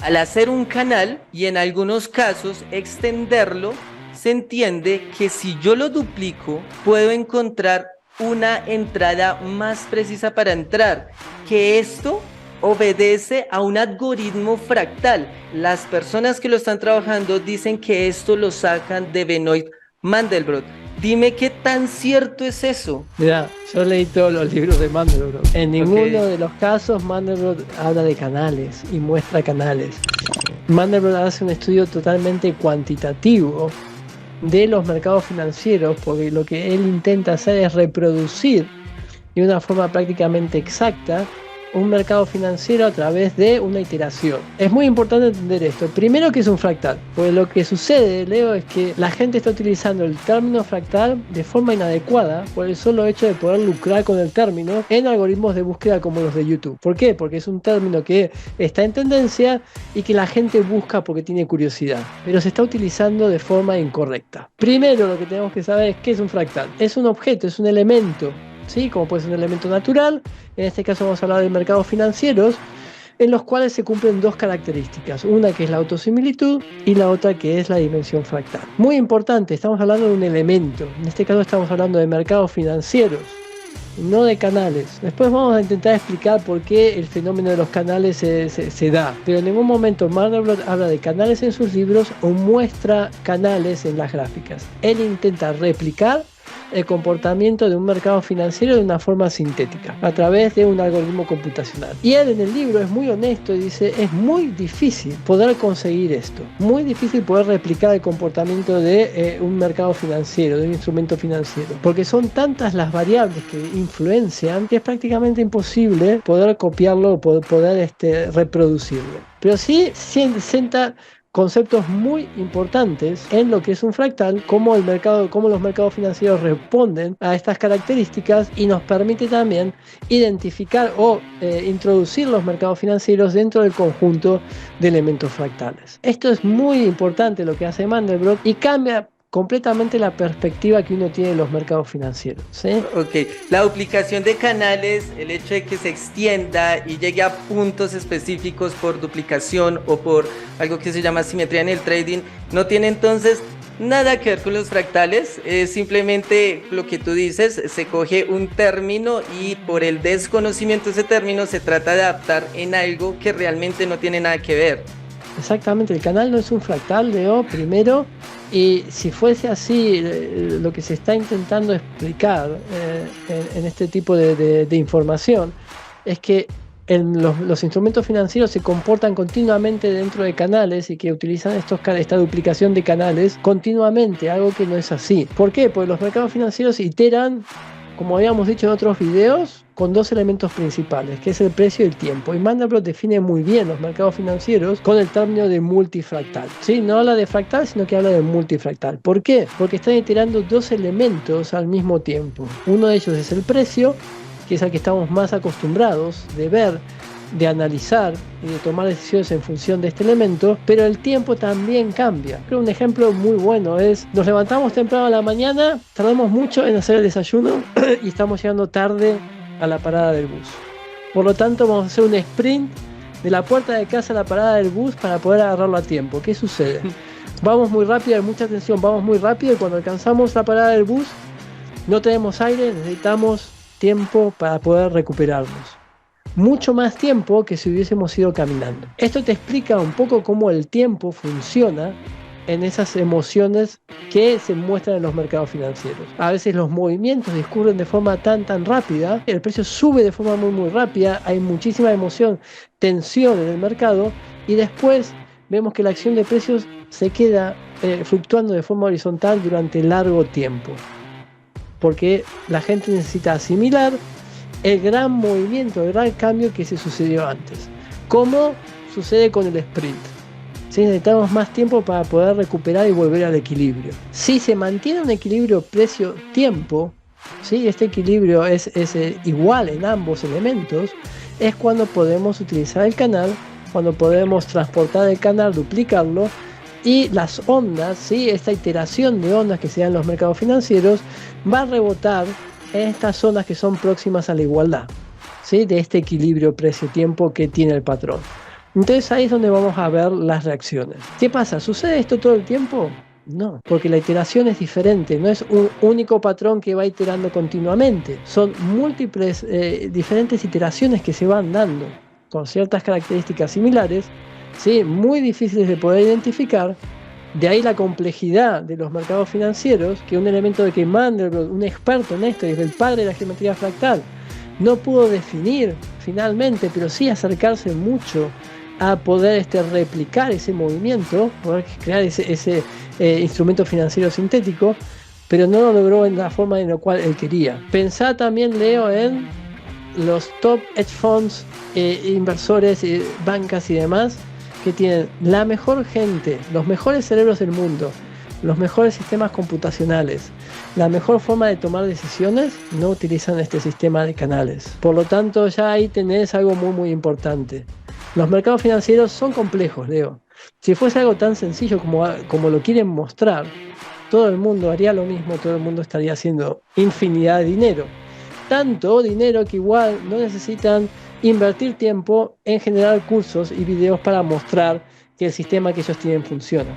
Al hacer un canal y en algunos casos extenderlo, se entiende que si yo lo duplico, puedo encontrar una entrada más precisa para entrar, que esto obedece a un algoritmo fractal. Las personas que lo están trabajando dicen que esto lo sacan de Benoit Mandelbrot. Dime qué tan cierto es eso. Mira, yo leí todos los libros de Mandelbrot. En Ok. ninguno de los casos Mandelbrot habla de canales y muestra canales. Mandelbrot hace un estudio totalmente cuantitativo de los mercados financieros, porque lo que él intenta hacer es reproducir de una forma prácticamente exacta un mercado financiero a través de una iteración. Es muy importante entender esto. Primero, que es un fractal, porque lo que sucede, Leo, es que la gente está utilizando el término fractal de forma inadecuada por el solo hecho de poder lucrar con el término en algoritmos de búsqueda como los de YouTube. ¿Por qué? Porque es un término que está en tendencia y que la gente busca porque tiene curiosidad, pero se está utilizando de forma incorrecta. Primero, lo que tenemos que saber es qué es un fractal. Es un objeto, es un elemento, ¿sí? Como puede ser un elemento natural. En este caso vamos a hablar de mercados financieros, en los cuales se cumplen dos características, una que es la autosimilitud y la otra que es la dimensión fractal. Muy importante, estamos hablando de un elemento, en este caso estamos hablando de mercados financieros, no de canales. Después vamos a intentar explicar por qué el fenómeno de los canales se da, pero en ningún momento Mandelbrot habla de canales en sus libros o muestra canales en las gráficas. Él intenta replicar el comportamiento de un mercado financiero de una forma sintética, a través de un algoritmo computacional. Y él en el libro es muy honesto y dice, es muy difícil poder conseguir esto, muy difícil poder replicar el comportamiento de un mercado financiero, de un instrumento financiero, porque son tantas las variables que influencian que es prácticamente imposible poder copiarlo o poder reproducirlo. Pero sí sienta conceptos muy importantes en lo que es un fractal, cómo los mercados financieros responden a estas características, y nos permite también identificar o introducir los mercados financieros dentro del conjunto de elementos fractales. Esto es muy importante lo que hace Mandelbrot y cambia completamente la perspectiva que uno tiene de los mercados financieros, ¿sí? Ok, la duplicación de canales, el hecho de que se extienda y llegue a puntos específicos por duplicación o por algo que se llama simetría en el trading, no tiene entonces nada que ver con los fractales, es simplemente lo que tú dices, se coge un término y por el desconocimiento de ese término se trata de adaptar en algo que realmente no tiene nada que ver. Exactamente, el canal no es un fractal, Leo, primero, y si fuese así, lo que se está intentando explicar en este tipo de información es que los instrumentos financieros se comportan continuamente dentro de canales y que utilizan esta duplicación de canales continuamente, algo que no es así. ¿Por qué? Porque los mercados financieros iteran, como habíamos dicho en otros videos, con dos elementos principales, que es el precio y el tiempo. Y Mandelbrot define muy bien los mercados financieros con el término de multifractal. ¿Sí? No habla de fractal, sino que habla de multifractal. ¿Por qué? Porque están iterando dos elementos al mismo tiempo. Uno de ellos es el precio, que es al que estamos más acostumbrados de ver, de analizar y de tomar decisiones en función de este elemento, pero el tiempo también cambia. Creo un ejemplo muy bueno es, nos levantamos temprano a la mañana, tardamos mucho en hacer el desayuno y estamos llegando tarde a la parada del bus. Por lo tanto, vamos a hacer un sprint de la puerta de casa a la parada del bus para poder agarrarlo a tiempo. ¿Qué sucede? Vamos muy rápido, hay mucha tensión, vamos muy rápido y cuando alcanzamos la parada del bus no tenemos aire, necesitamos tiempo para poder recuperarnos. Mucho más tiempo que si hubiésemos ido caminando. Esto te explica un poco cómo el tiempo funciona en esas emociones que se muestran en los mercados financieros. A veces los movimientos discurren de forma tan rápida, el precio sube de forma muy rápida, hay muchísima emoción, tensión en el mercado, y después vemos que la acción de precios se queda fluctuando de forma horizontal durante largo tiempo, porque la gente necesita asimilar el gran movimiento, el gran cambio que se sucedió antes. ¿Cómo sucede con el sprint? ¿Sí? Necesitamos más tiempo para poder recuperar y volver al equilibrio. Si se mantiene un equilibrio precio-tiempo, ¿sí? Este equilibrio es igual en ambos elementos, es cuando podemos utilizar el canal, cuando podemos transportar el canal, duplicarlo, y las ondas, ¿sí? Esta iteración de ondas que se dan en los mercados financieros va a rebotar en estas zonas que son próximas a la igualdad, ¿sí? De este equilibrio precio-tiempo que tiene el patrón. Entonces ahí es donde vamos a ver las reacciones. ¿Qué pasa? ¿Sucede esto todo el tiempo? No, porque la iteración es diferente, no es un único patrón que va iterando continuamente, son múltiples, diferentes iteraciones que se van dando con ciertas características similares, ¿sí? Muy difíciles de poder identificar. De ahí la complejidad de los mercados financieros, que un elemento de que Mandelbrot, un experto en esto, y es el padre de la geometría fractal, no pudo definir finalmente, pero sí acercarse mucho a poder replicar ese movimiento, poder crear ese instrumento financiero sintético, pero no lo logró en la forma en la cual él quería. Pensá también, Leo, en los top hedge funds, inversores, bancas y demás, que tienen la mejor gente, los mejores cerebros del mundo, los mejores sistemas computacionales, la mejor forma de tomar decisiones, no utilizan este sistema de canales. Por lo tanto, ya ahí tenés algo muy, muy importante. Los mercados financieros son complejos, Leo. Si fuese algo tan sencillo como lo quieren mostrar, todo el mundo haría lo mismo, todo el mundo estaría haciendo infinidad de dinero. Tanto dinero que igual no necesitan invertir tiempo en generar cursos y videos para mostrar que el sistema que ellos tienen funciona.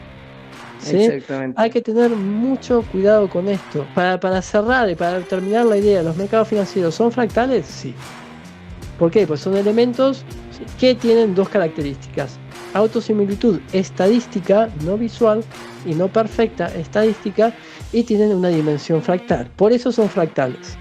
¿Sí? Exactamente. Hay que tener mucho cuidado con esto. Para cerrar y para terminar la idea, ¿los mercados financieros son fractales? Sí. ¿Por qué? Pues son elementos que tienen dos características: autosimilitud estadística, no visual, y no perfecta estadística, y tienen una dimensión fractal. Por eso son fractales.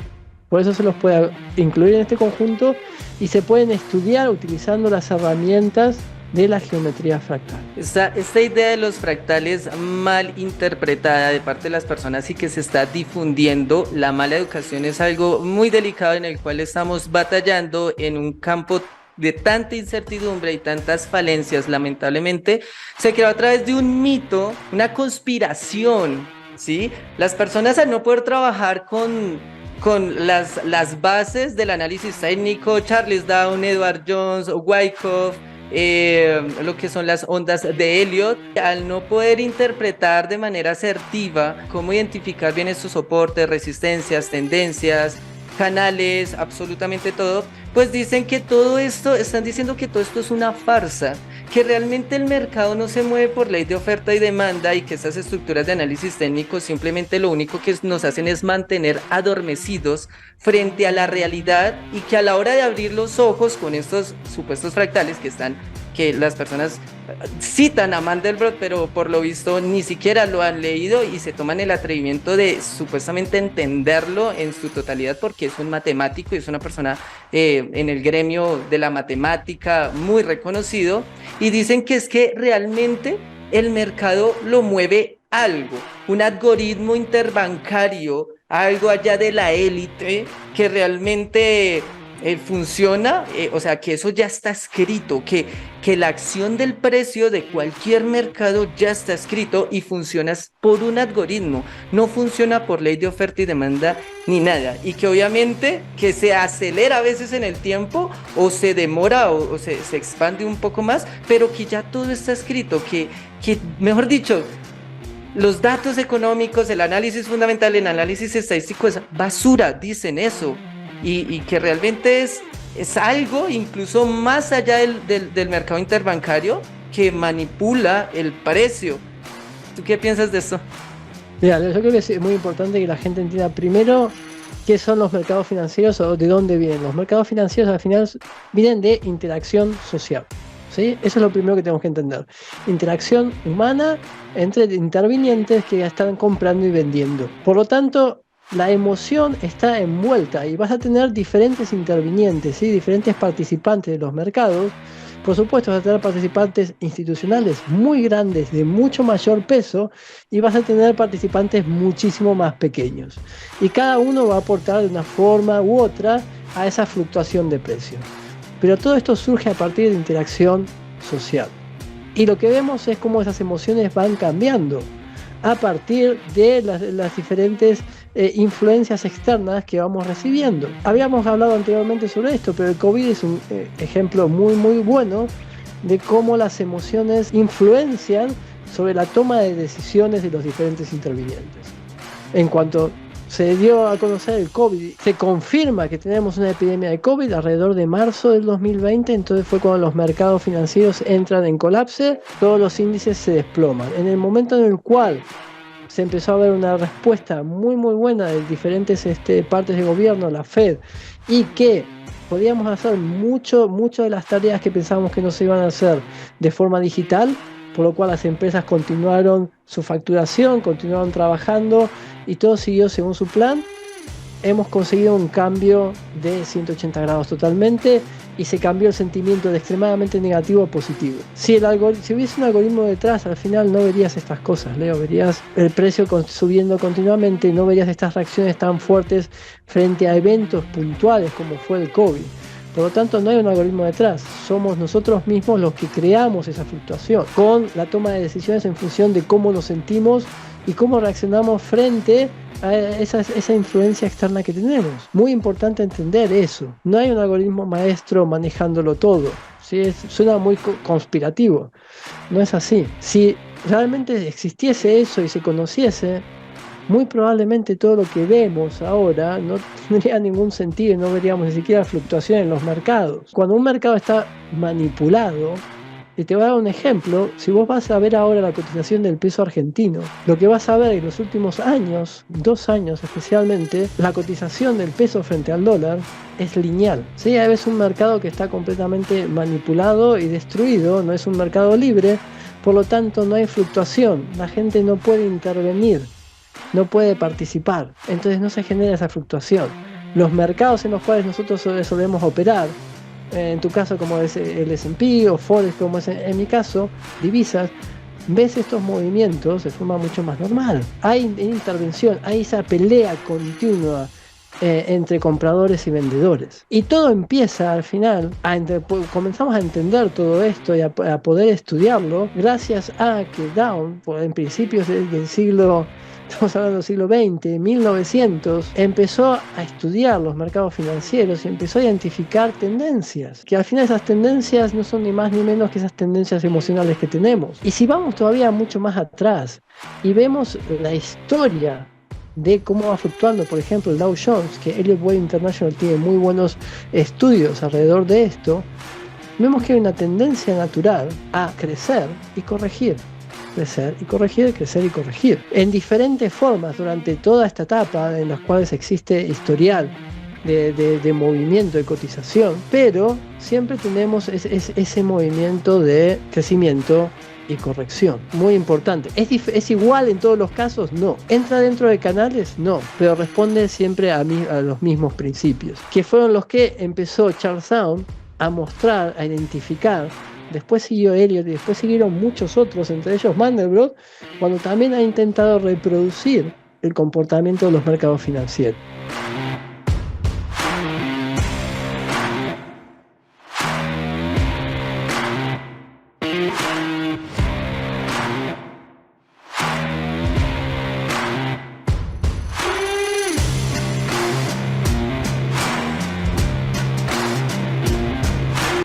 Por eso se los puede incluir en este conjunto y se pueden estudiar utilizando las herramientas de la geometría fractal. Esta idea de los fractales mal interpretada de parte de las personas y que se está difundiendo, la mala educación, es algo muy delicado en el cual estamos batallando en un campo de tanta incertidumbre y tantas falencias. Lamentablemente se creó a través de un mito, una conspiración, ¿sí? Las personas, al no poder trabajar con las bases del análisis técnico, Charles Down, Edward Jones, Wyckoff, lo que son las ondas de Elliot, al no poder interpretar de manera asertiva cómo identificar bien estos soportes, resistencias, tendencias, canales, absolutamente todo, pues dicen que todo esto, están diciendo que todo esto es una farsa, que realmente el mercado no se mueve por ley de oferta y demanda y que estas estructuras de análisis técnico simplemente lo único que nos hacen es mantener adormecidos frente a la realidad, y que a la hora de abrir los ojos con estos supuestos fractales que las personas citan a Mandelbrot, pero por lo visto ni siquiera lo han leído y se toman el atrevimiento de supuestamente entenderlo en su totalidad, porque es un matemático y es una persona en el gremio de la matemática muy reconocido, y dicen que es que realmente el mercado lo mueve algo, un algoritmo interbancario, algo allá de la élite que realmente funciona, o sea, que eso ya está escrito, que la acción del precio de cualquier mercado ya está escrito y funciona por un algoritmo, no funciona por ley de oferta y demanda ni nada, y que obviamente que se acelera a veces en el tiempo o se demora o se expande un poco más, pero que ya todo está escrito, que mejor dicho, los datos económicos, el análisis fundamental, el análisis estadístico es basura, dicen eso. Y que realmente es algo incluso más allá del mercado interbancario que manipula el precio. ¿Tú qué piensas de esto? Mira, yo creo que es muy importante que la gente entienda primero qué son los mercados financieros o de dónde vienen. Los mercados financieros al final vienen de interacción social, ¿sí? Eso es lo primero que tenemos que entender. Interacción humana entre intervinientes que están comprando y vendiendo. Por lo tanto, la emoción está envuelta y vas a tener diferentes intervinientes, ¿sí? Diferentes participantes de los mercados. Por supuesto, vas a tener participantes institucionales muy grandes, de mucho mayor peso, y vas a tener participantes muchísimo más pequeños. Y cada uno va a aportar de una forma u otra a esa fluctuación de precios. Pero todo esto surge a partir de interacción social. Y lo que vemos es cómo esas emociones van cambiando a partir de las diferentes influencias externas que vamos recibiendo. Habíamos hablado anteriormente sobre esto, pero el COVID es un ejemplo muy muy bueno de cómo las emociones influencian sobre la toma de decisiones de los diferentes intervinientes. En cuanto se dio a conocer el COVID, se confirma que tenemos una epidemia de COVID alrededor de marzo del 2020, entonces fue cuando los mercados financieros entran en colapso, todos los índices se desploman. En el momento en el cual se empezó a ver una respuesta muy buena de diferentes partes de gobierno, la Fed, y que podíamos hacer mucho de las tareas que pensábamos que no se iban a hacer de forma digital, por lo cual las empresas continuaron su facturación, continuaron trabajando y todo siguió según su plan. Hemos conseguido un cambio de 180 grados totalmente y se cambió el sentimiento de extremadamente negativo a positivo. Si hubiese un algoritmo detrás, al final no verías estas cosas, Leo, verías el precio subiendo continuamente, no verías estas reacciones tan fuertes frente a eventos puntuales como fue el COVID. Por lo tanto, no hay un algoritmo detrás, somos nosotros mismos los que creamos esa fluctuación, con la toma de decisiones en función de cómo nos sentimos y cómo reaccionamos frente a esa influencia externa que tenemos. Muy importante entender eso. No hay un algoritmo maestro manejándolo todo. ¿Sí? Suena muy conspirativo. No es así. Si realmente existiese eso y se conociese, muy probablemente todo lo que vemos ahora no tendría ningún sentido y no veríamos ni siquiera fluctuación en los mercados. Cuando un mercado está manipulado, y te voy a dar un ejemplo, si vos vas a ver ahora la cotización del peso argentino, lo que vas a ver en los últimos años, 2 años especialmente, la cotización del peso frente al dólar es lineal. ¿Sí? Ahí ves un mercado que está completamente manipulado y destruido, no es un mercado libre, por lo tanto no hay fluctuación, la gente no puede intervenir, no puede participar, entonces no se genera esa fluctuación. Los mercados en los cuales nosotros solemos operar, en tu caso como es el S&P o Forex como es en mi caso, divisas, ves estos movimientos de forma mucho más normal. Hay intervención, hay esa pelea continua entre compradores y vendedores. Y todo empieza al final, comenzamos a entender todo esto y a poder estudiarlo gracias a que Dow, en principios del siglo, estamos hablando del siglo XX, 1900, empezó a estudiar los mercados financieros y empezó a identificar tendencias, que al final esas tendencias no son ni más ni menos que esas tendencias emocionales que tenemos. Y si vamos todavía mucho más atrás y vemos la historia de cómo va fluctuando, por ejemplo, el Dow Jones, que Elliott Wave International tiene muy buenos estudios alrededor de esto, vemos que hay una tendencia natural a crecer y corregir. Crecer y corregir, crecer y corregir. En diferentes formas durante toda esta etapa en las cuales existe historial de movimiento, de cotización, pero siempre tenemos ese movimiento de crecimiento y corrección. Muy importante. ¿Es igual en todos los casos? No. ¿Entra dentro de canales? No. Pero responde siempre a los mismos principios, que fueron los que empezó Charles Down a mostrar, a identificar. Después siguió Elliott y después siguieron muchos otros, entre ellos Mandelbrot, cuando también ha intentado reproducir el comportamiento de los mercados financieros.